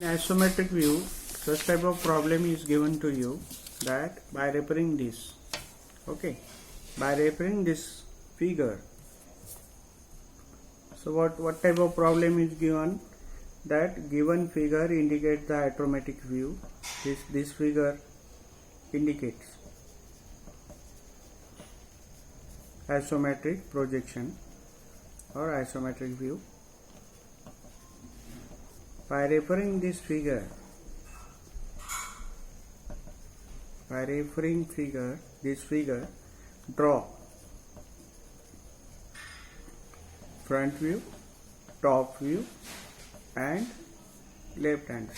In isometric view, such type of problem is given to you that by referring this, by referring this figure. So what type of problem is given? That given figure indicates the isometric view. This figure indicates isometric projection or isometric view. By referring this figure, draw front view, top view and left hand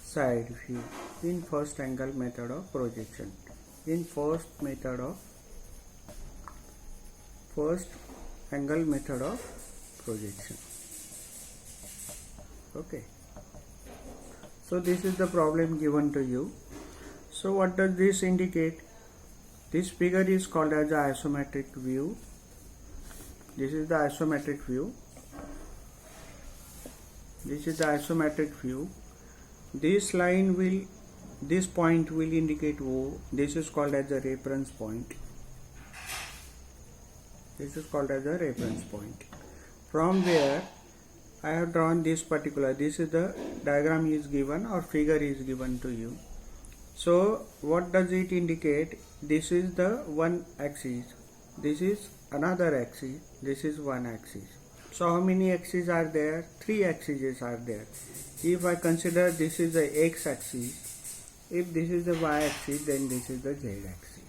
side view in first angle method of projection. First angle method of projection. So this is the problem given to you. So what does this indicate? This figure is called as the isometric view. This is the isometric view. This point will indicate O. This is called as the reference point. From where I have drawn this particular, this is the diagram is given or figure is given to you. So what does it indicate? This is the one axis, this is another axis, this is one axis. So how many axes are there? 3 axes are there. If I consider this is the x axis, if this is the y axis, then this is the z axis.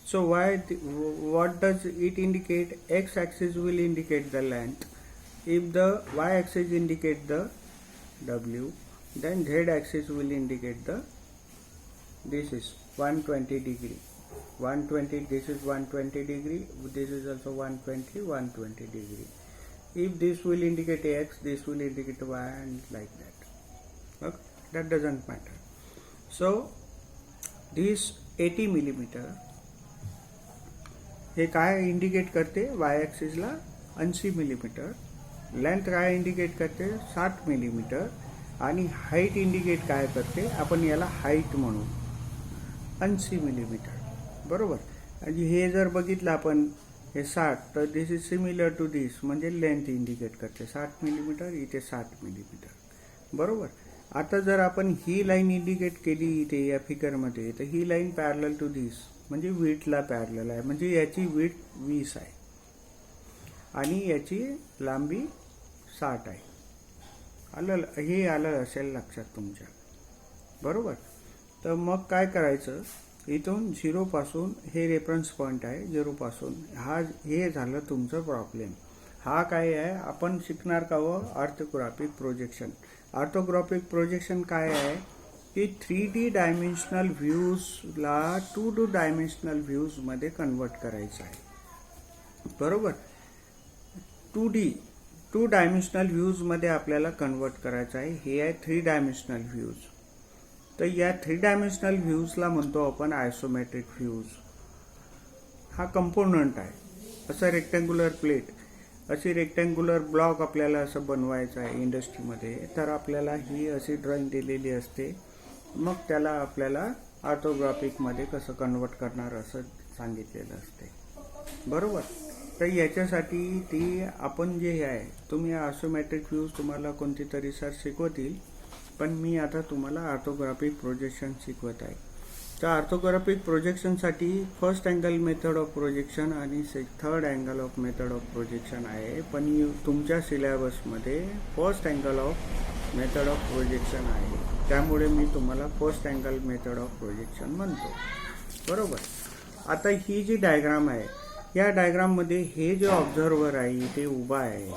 So what does it indicate? X axis will indicate the length. If the y-axis indicate the W, then z-axis will indicate this is 120 degree. This is 120 degree. This is also 120 degree. If this will indicate x, this will indicate y, and like that. That doesn't matter. So this 80 millimeter हे काय indicate करते? y-axis ला 80 millimetre. Length काय indicate करते? 60 millimetre. आणि height indicate काय करते? आपण याला height म्हणू 80 मिलीमीटर. बरोबर. आणि हे जर बघितलं आपण हे 60, तर this is similar to this, म्हणजे लेंथ इंडिकेट करते 60 मिलीमीटर, इथे 60 मिलीमीटर. बरोबर. आता जर आपण ही लाईन इंडिकेट केली इथे या फिगरमध्ये, तर ही लाईन पॅरलल टू दिस, म्हणजे विड्थला पॅरलल आहे, म्हणजे याची विड्थ 20 आहे आणि याची लांबी 60 आहे. हे आलं असेल लक्षात तुमच्या. बरोबर. तर मग काय करायचं? इथून 0 पासून हे रेफरन्स पॉइंट आहे, 0 पासून हे झालं तुमचं प्रॉब्लेम. हा काय आहे? आपण शिकणार का हो? Orthographic projection. ऑर्थोग्राफिक प्रोजेक्शन काय आहे की 3D डायमेन्शनल व्ह्यूजला 2D डायमेन्शनल व्ह्यूजमध्ये कन्वर्ट करायचं आहे. बरोबर. 2 डायमेन्शनल व्ह्यूजमध्ये आपल्याला कन्वर्ट करायचं आहे. हे आहे 3 डायमेन्शनल व्ह्यूज. तर या 3 डायमेन्शनल व्ह्यूजला म्हणतो आपण आयसोमेट्रिक व्ह्यूज. हा कंपोनंट आहे. असं रेक्टँग्युलर प्लेट, अशी रेक्टँग्युलर ब्लॉक आपल्याला असं बनवायचं आहे इंडस्ट्रीमध्ये, तर आपल्याला ही अशी ड्रॉइंग दिलेली असते. मग त्याला आपल्याला ऑर्थोग्राफिकमध्ये कसं कन्वर्ट करणार असं सांगितलेलं असते. बरोबर. तर याच्यासाठी ती आपण जे आहे, तुम्ही आयसोमेट्रिक व्ह्यूज तुम्हाला कोणती तरी सर शिकवतील, पण मी आता तुम्हाला ऑर्थोग्राफिक प्रोजेक्शन शिकवत आहे. तर ऑर्थोग्राफिक प्रोजेक्शनसाठी first angle method of projection आणि third angle of method of projection आहे. पण तुमच्या सिलेबसमध्ये first angle of method of projection आहे, त्यामुळे मी तुम्हाला first angle method of projection म्हणतो. बरोबर. आता ही जी डायग्राम आहे, या डायग्राममध्ये हे जे ऑब्झर्वर आहे इथे उभा आहे,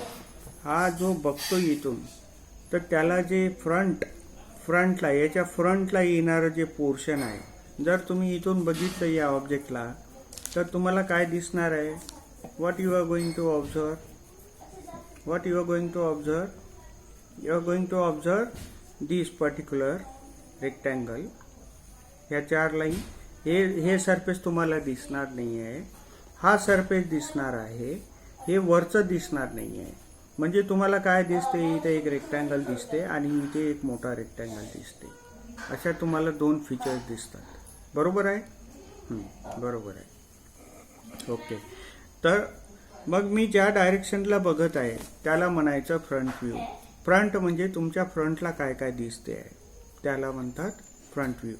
हा जो बघतो इथून, तर त्याला जे फ्रंटला याच्या फ्रंटला येणारं जे पोर्शन आहे, जर तुम्ही इथून बघितलं या ऑब्जेक्टला, तर तुम्हाला काय दिसणार आहे? What you are going to observe? You are going to observe this particular rectangle. ह्या 4 लाईन, हे सरफेस तुम्हाला दिसणार नाही आहे. हा सरफेस दिसणार आहे, हे वरचं दिसणार नाही आहे. म्हणजे तुम्हाला काय दिसते, इथे एक रेक्टँगल दिसते आणि इथे एक मोठा रेक्टँगल दिसते. अशा तुम्हाला दोन फीचर्स दिसतात. बरोबर आहे? बरोबर आहे. ओके. तर मग मी ज्या डायरेक्शनला बघत आहे त्याला म्हणायचं फ्रंट व्ह्यू. फ्रंट म्हणजे तुमच्या फ्रंटला काय काय दिसते आहे त्याला म्हणतात front view.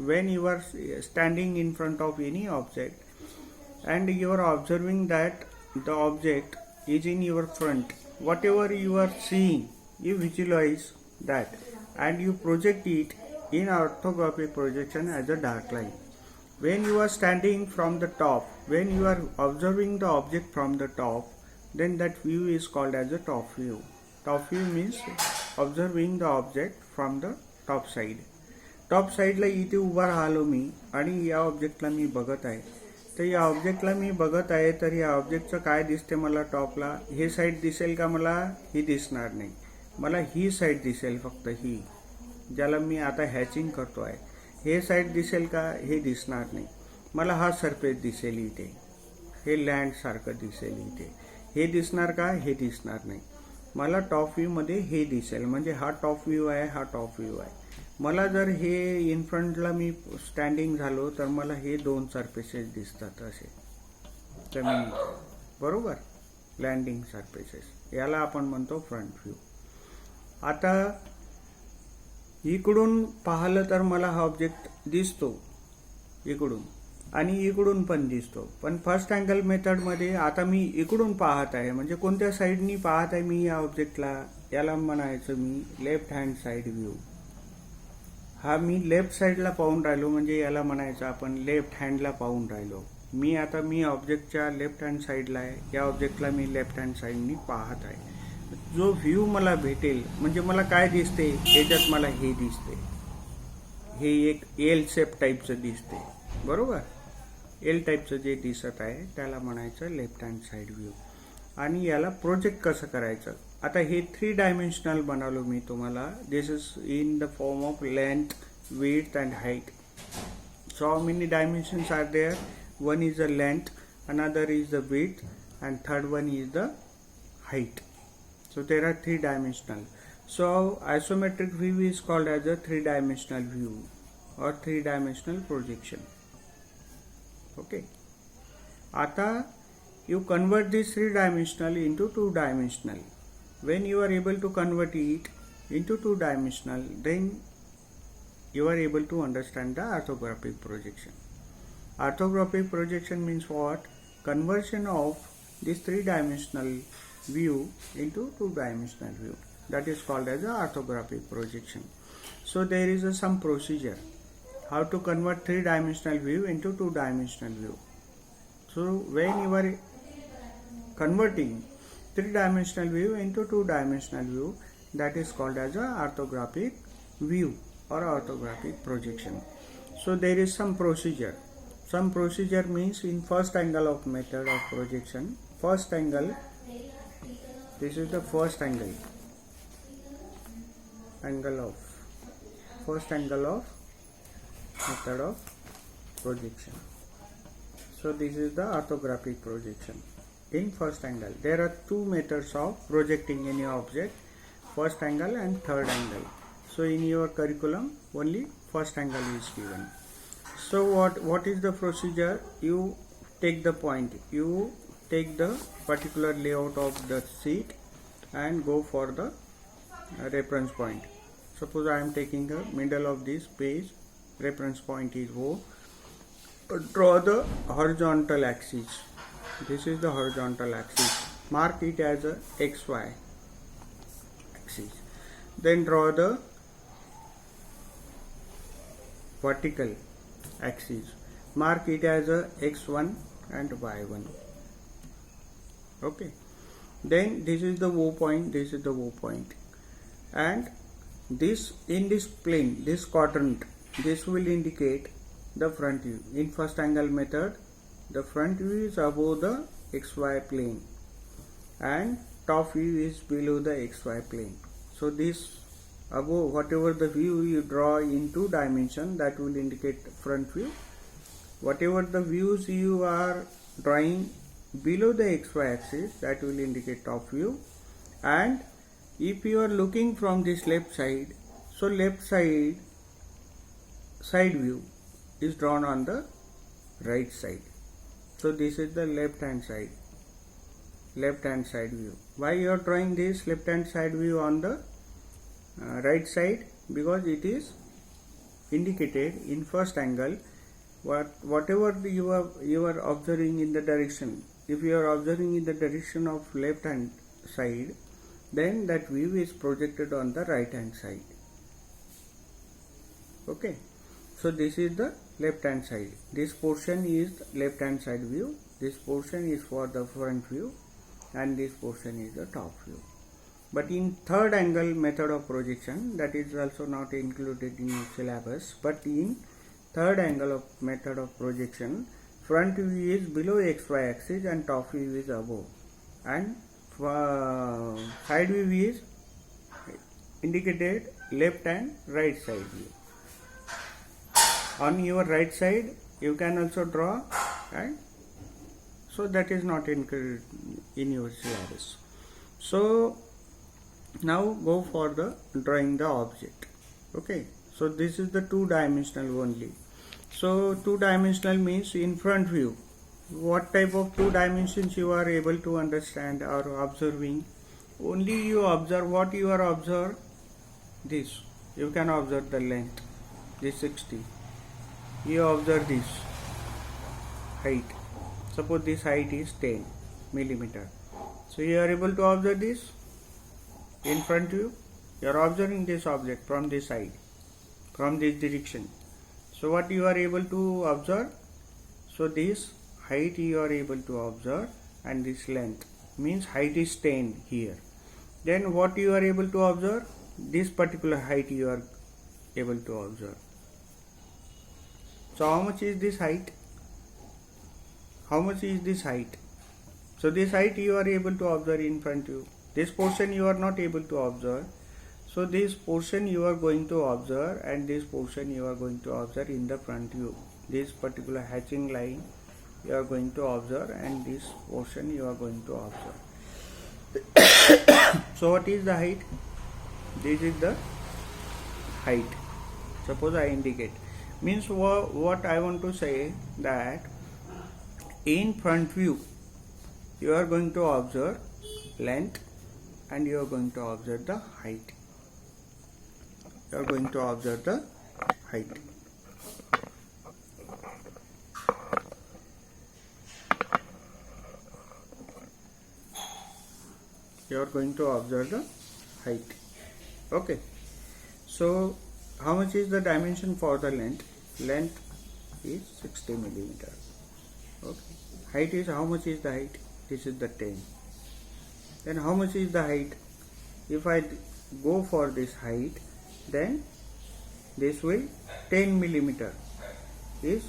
When you are standing in front of any object and you are observing that the object is in your front, whatever you are seeing you visualize that and you project it in orthographic projection as a dark line. When you are standing from the top, when you are observing the object from the top, then that view is called as a top view. Top view means observing the object from the top side. Top साईडला इथे उभा राहिलो मी आणि या ऑब्जेक्टला मी बघत आहे. तर या ऑब्जेक्टला मी बघत आहे तर या ऑब्जेक्टचं काय दिसते मला टॉपला. हे साईड दिसेल का मला? ही दिसणार नाही. मला ही साईड दिसेल फक्त ही, ज्याला मी आता हॅचिंग करतो आहे. हे साईड दिसेल का? हे दिसणार नाही. मला हा सरफेस दिसेल इथे, हे लँड सारखं दिसेल इथे. हे दिसणार का? हे दिसणार नाही. मला टॉप व्ह्यूमध्ये हे दिसेल, म्हणजे हा टॉप व्ह्यू आहे, हा टॉप व्ह्यू आहे. मला जर हे इन फ्रंटला मी स्टँडिंग झालो तर मला हे दोन सरफेसेस दिसतात असे जमिनीचे. बरोबर? लँडिंग सरफेसेस, याला आपण म्हणतो फ्रंट व्ह्यू. आता इकडून पाहिलं तर मला हा ऑब्जेक्ट दिसतो इकडून आणि इकडून पण दिसतो. पण फर्स्ट अँगल मेथडमध्ये आता मी इकडून पाहत आहे, म्हणजे कोणत्या साईडनी पाहत आहे मी या ऑब्जेक्टला, याला म्हणायचं मी लेफ्ट हँड साईड व्ह्यू. हा मी लेफ्ट साईडला पाहून राहिलो, म्हणजे याला म्हणायचं आपण लेफ्ट हँडला पाहून राहिलो. मी ऑब्जेक्टच्या लेफ्ट हँड साईडला आहे, या ऑब्जेक्टला मी लेफ्ट हँड साईडनी पाहत आहे. जो व्ह्यू मला भेटेल, म्हणजे मला काय दिसते, याच्यात मला हे दिसते, हे एक एल शेप टाईपचं दिसते. बरोबर? एल टाईपचं जे दिसत आहे त्याला म्हणायचं लेफ्ट हँड साईड व्ह्यू. आणि याला प्रोजेक्ट कसं करायचं, आता हे 3 डायमेन्शनल बनवलो मी तुम्हाला. This is in the form of length, width and height. So how many dimensions are there? One is the length, another is the width, and third one is the height. So there are 3 dimensional. So isometric view is called as a 3-dimensional view or 3-dimensional projection. Okay. आता you convert this 3-dimensional into 2-dimensional. When you are able to convert it into 2-dimensional, then you are able to understand the orthographic projection. Orthographic projection means what? Conversion of this 3-dimensional view into 2-dimensional view. That is called as the orthographic projection. So there is some procedure how to convert 3-dimensional view into 2-dimensional view. So when you are converting 3-dimensional view into 2-dimensional view, that is called as a orthographic view or orthographic projection. So there is some procedure. Some procedure means in first angle of method of projection. First angle, this is the first angle. First angle of method of projection. So this is the orthographic projection. In first angle, there are 2 methods of projecting any object, first angle and third angle. So in your curriculum only first angle is given. So what is the procedure? You take the point, you take the particular layout of the sheet and go for the reference point. Suppose I am taking the middle of this page, reference point is O. Draw the horizontal axis. This is the horizontal axis. Mark it as a XY axis. Then draw the vertical axis. Mark it as a X1 and Y1. Okay. Then this is the O point. This is the O point. And this in this plane, this quadrant, this will indicate the front view. In first angle method, the front view is above the XY plane and top view is below the XY plane. So this above, whatever the view you draw in 2 dimension, that will indicate front view. Whatever the views you are drawing below the XY axis, that will indicate top view. And if you are looking from this left side, so left side view is drawn on the right side. So this is the left hand side view. Why you are drawing this left hand side view on the right side? Because it is indicated in first angle. Whatever you are observing in the direction, if you are observing in the direction of left hand side, then that view is projected on the right hand side. Okay, so this is the left hand side. This portion is left hand side view, this portion is for the front view, and this portion is the top view. But in third angle method of projection, that is also not included in syllabus, but in third angle of method of projection, front view is below xy axis and top view is above, and side view is indicated left and right side view. On your right side you can also draw, and so that is not included in your syllabus. So now go for the drawing the object. Okay, so this is the two-dimensional only. So two-dimensional means in front view, what type of two dimensions you are able to understand or observing? Only you observe what you are observe. This you can observe the length, this 60. You observe this height. Suppose this height is 10 millimeter. So you are able to observe this in front view. You are observing this object from this side, from this direction. So what you are able to observe? So this height you are able to observe, and this length means height is 10 here. Then what you are able to observe? This particular height you are able to observe. So how much is this height? How much is this height? So this height you are able to observe in front view. This portion you are not able to observe. So this portion you are going to observe, and this portion you are going to observe in the front view. This particular hatching line you are going to observe, and this portion you are going to observe. So what is the height? This is the height. Suppose I indicate. Means what I want to say, that in front view you are going to observe length and you are going to observe the height. You are going to observe the height. You are going to observe the height. Okay. So how much is the dimension for the length? Length is 60 millimeter. Okay. Height is, how much is the height? This is the 10. Then how much is the height? If I go for this height, then this will 10 millimeter is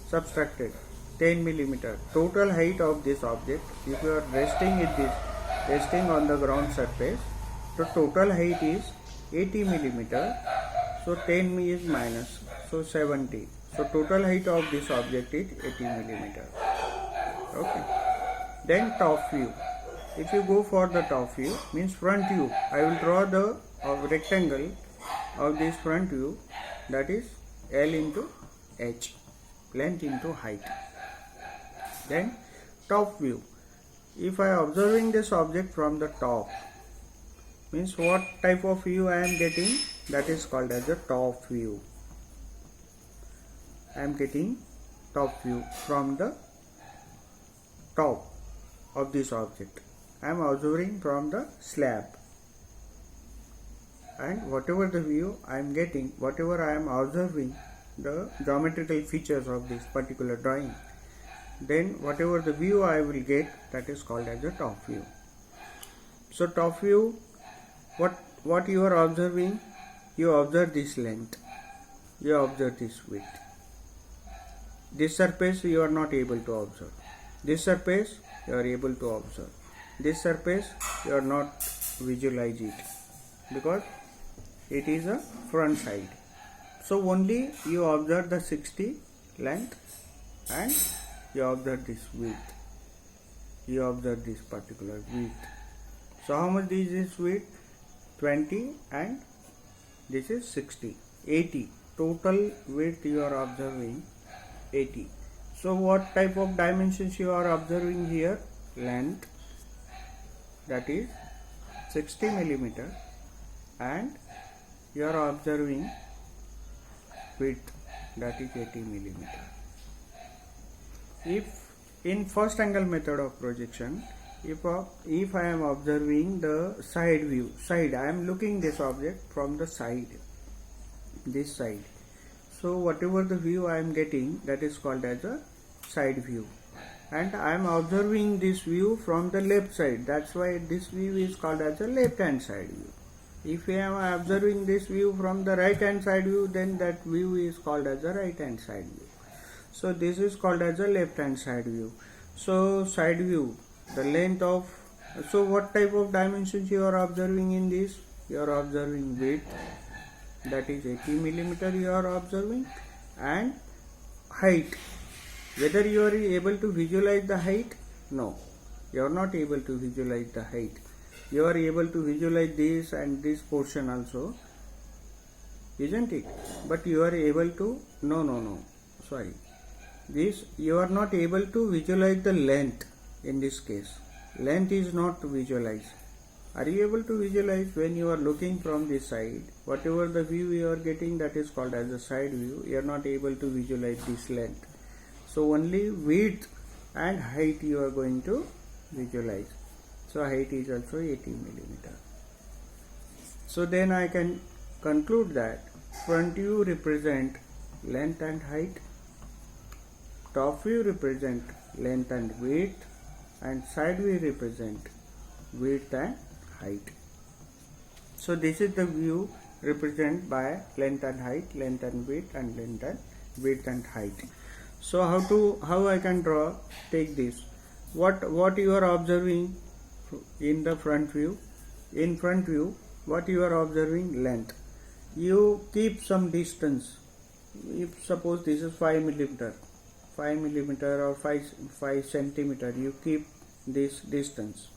subtracted. 10 millimeter total height of this object. If you are resting on the ground surface, the total height is 80 millimeter. So 10 is minus, so 70. So total height of this object is 80 millimeter. Okay. Then top view. If you go for the top view, means front view, I will draw the rectangle of this front view, that is L into H, length into height. Then top view. If I am observing this object from the top, means what type of view I am getting? That is called as a top view. I am getting top view from the top of this object. I am observing from the slab, and whatever the view I am getting, whatever I am observing, the geometrical features of this particular drawing, then whatever the view I will get, that is called as a top view. So top view, what you are observing? You observe this length, you observe this width. This surface you are not able to observe. This surface you are able to observe. This surface you are not visualize it, because it is a front side. So only you observe the 60 length, and you observe this width. You observe this particular width. So how much this is width? 20 and this is 60. 80. Total width you are observing 80. So what type of dimensions you are observing here? Length, that is 60 millimeter, and you are observing width, that is 80 millimeter. If in first angle method of projection, if I am observing the side view, I am looking this object from the side, this side. So whatever the view I am getting, that is called as a side view, and I am observing this view from the left side. That's why this view is called as a left hand side view. If I am observing this view from the right hand side view, then that view is called as a right hand side view. So this is called as a left hand side view. So side view, the length of, so what type of dimensions you are observing in this? You are observing width, that is 80 millimeter you are observing, and height. Whether you are able to visualize the height? No, you are not able to visualize the height. You are able to visualize this and this portion also, isn't it? But you are able to, no, sorry. This, you are not able to visualize the length in this case. Length is not visualized. Are you able to visualize when you are looking from this side? Whatever the view you are getting, that is called as a side view. You are not able to visualize this length. So only width and height you are going to visualize. So height is also 80 millimeter. So then I can conclude that front view represent length and height, top view represent length and width, and side view represent width and height. So this is the view represented by length and height, length and width, and length and width and height. So how I can draw? Take this. What you are observing in the front view? In front view, what you are observing? Length. You keep some distance. If suppose this is 5 millimeter or 5 centimeter, you keep this distance.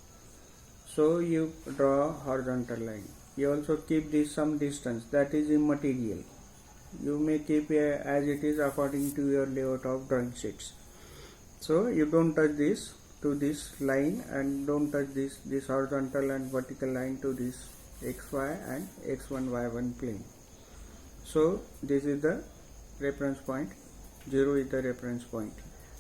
So you draw horizontal line. You also keep this some distance, that is immaterial. You may keep as it is according to your layout of drawing sheets. So you don't touch this to this line, and don't touch this horizontal and vertical line to this xy and x1 y1 plane. So this is the reference point. 0 is the reference point.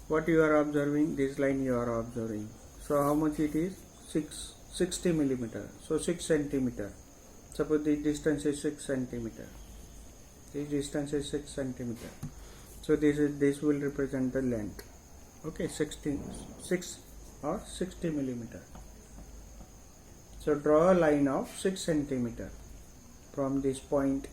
What you are observing? This line you are observing. So how much it is? 60 millimeter. So 6 centimeter. Suppose the distance is 6 centimeter. This distance is 6 centimeter. So this will represent the length. Okay, 6 or 60 millimeter. So draw a line of 6 centimeter from this point.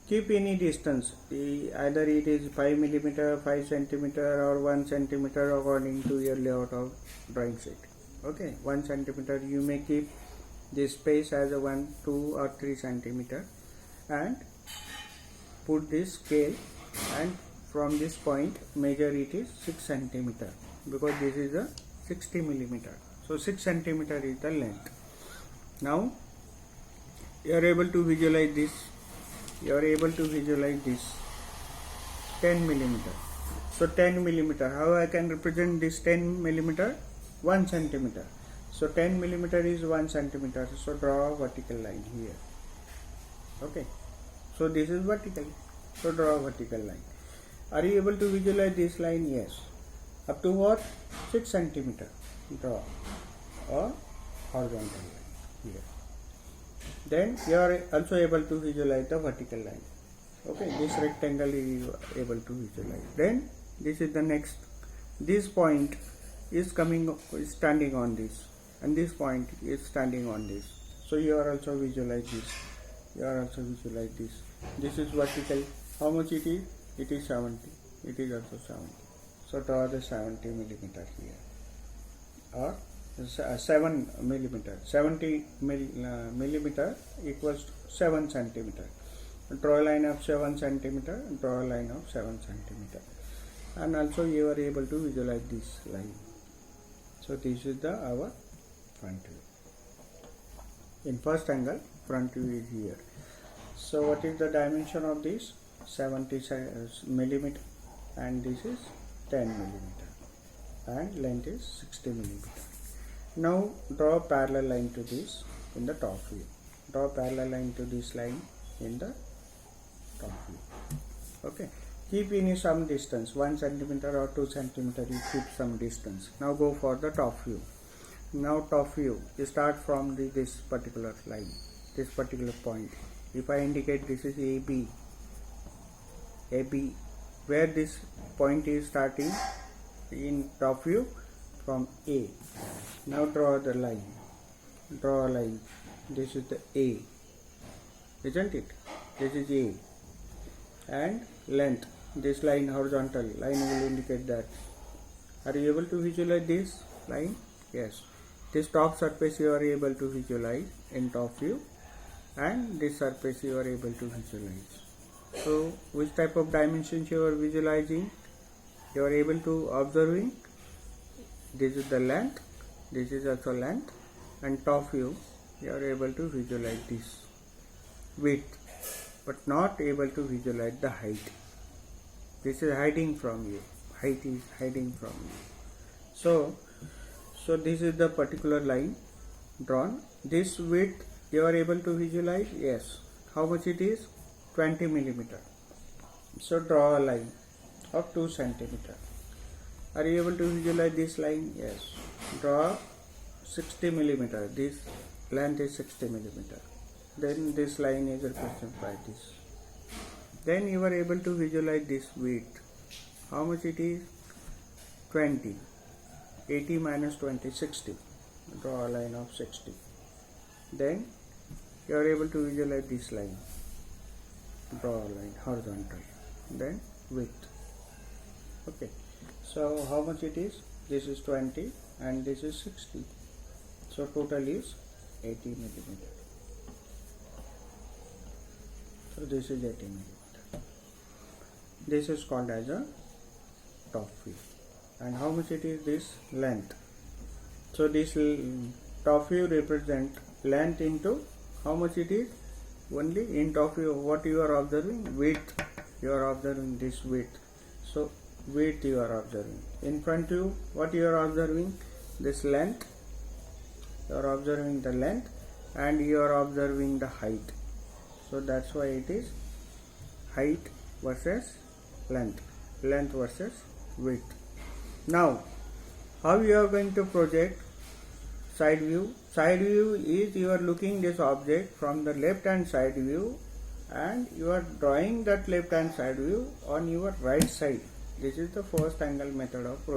Keep any distance, either it is 5 millimeter, 5 centimeter, or 1 centimeter according to your layout of drawing sheet. Okay, 1 centimeter you may keep this space as a 1, 2 or 3 centimeter, and put this scale, and from this point measure it is 6 centimeter, because this is a 60 millimeter. So 6 centimeter is the length. Now you are able to visualize this. You are able to visualize this 10 millimeter. So 10 millimeter, how I can represent this 10 millimeter? 1 centimeter. So 10 millimeter is 1 centimeter. So draw a vertical line here. Okay. So this is vertical. So draw a vertical line. Are you able to visualize this line? Yes. Up to what? 6 centimeter. Draw a horizontal line here. Then you are also able to visualize the vertical line. Okay, this rectangle is able to visualize. Then this is the next. This point is standing on this, and this point is standing on this. So you are also visualize this. You are also visualize this. This is vertical. How much it is? It is 70. It is also 70. So draw the 70 millimeter here, or 7 millimeter. 70 millimeter equals to 7 centimeter. Draw a line of 7 centimeter. Draw a line of 7 centimeter. And also you are able to visualize this line. So this is our front view. In first angle, front view is here. So what is the dimension of this? 70 millimeter, and this is 10 millimeter, and length is 60 millimeter. Now draw a parallel line to this in the top view. Draw a parallel line to this line in the top view. Okay. Keep in some distance, 1 centimeter or 2 centimeter. You keep some distance. Now go for the top view. Now top view, you start from this particular line, this particular point. If I indicate this is AB, where this point is starting in top view from A. Now draw the line. Draw a line. This is the A, isn't it? This is A, and length. This line, horizontal line, will indicate that. Are you able to visualize this line? Yes. This top surface you are able to visualize in top view, and this surface you are able to visualize. So which type of dimensions you are visualizing? You are able to observing. This is the length, this is also length, and top view you are able to visualize this width, but not able to visualize the height. This is hiding from you. Height is hiding from you. So this is the particular line drawn. This width you are able to visualize? Yes. How much it is? 20 millimeter. So draw a line of 2 centimeter. Are you able to visualize this line? Yes. Draw 60 millimeter. This length is 60 millimeter. Then this line is represented by this. Then you are able to visualize this width. How much it is? 20. 80 minus 20, 60. Draw a line of 60. Then you are able to visualize this line. Draw a line horizontal. Then width. Okay. So how much it is? This is 20 and this is 60. So total is 80 millimeter. So this is 80 millimeter. This is called as a top view. And how much it is? This length. So this top view represent length into how much it is? Only in top view what you are observing? Width. You are observing this width. So width you are observing. In front view what you are observing? This length. You are observing the length, and you are observing the height. So that's why it is height versus length versus width. Now how you are going to project side view? Side view is you are looking this object from the left hand side view, and you are drawing that left hand side view on your right side. This is the first angle method of project.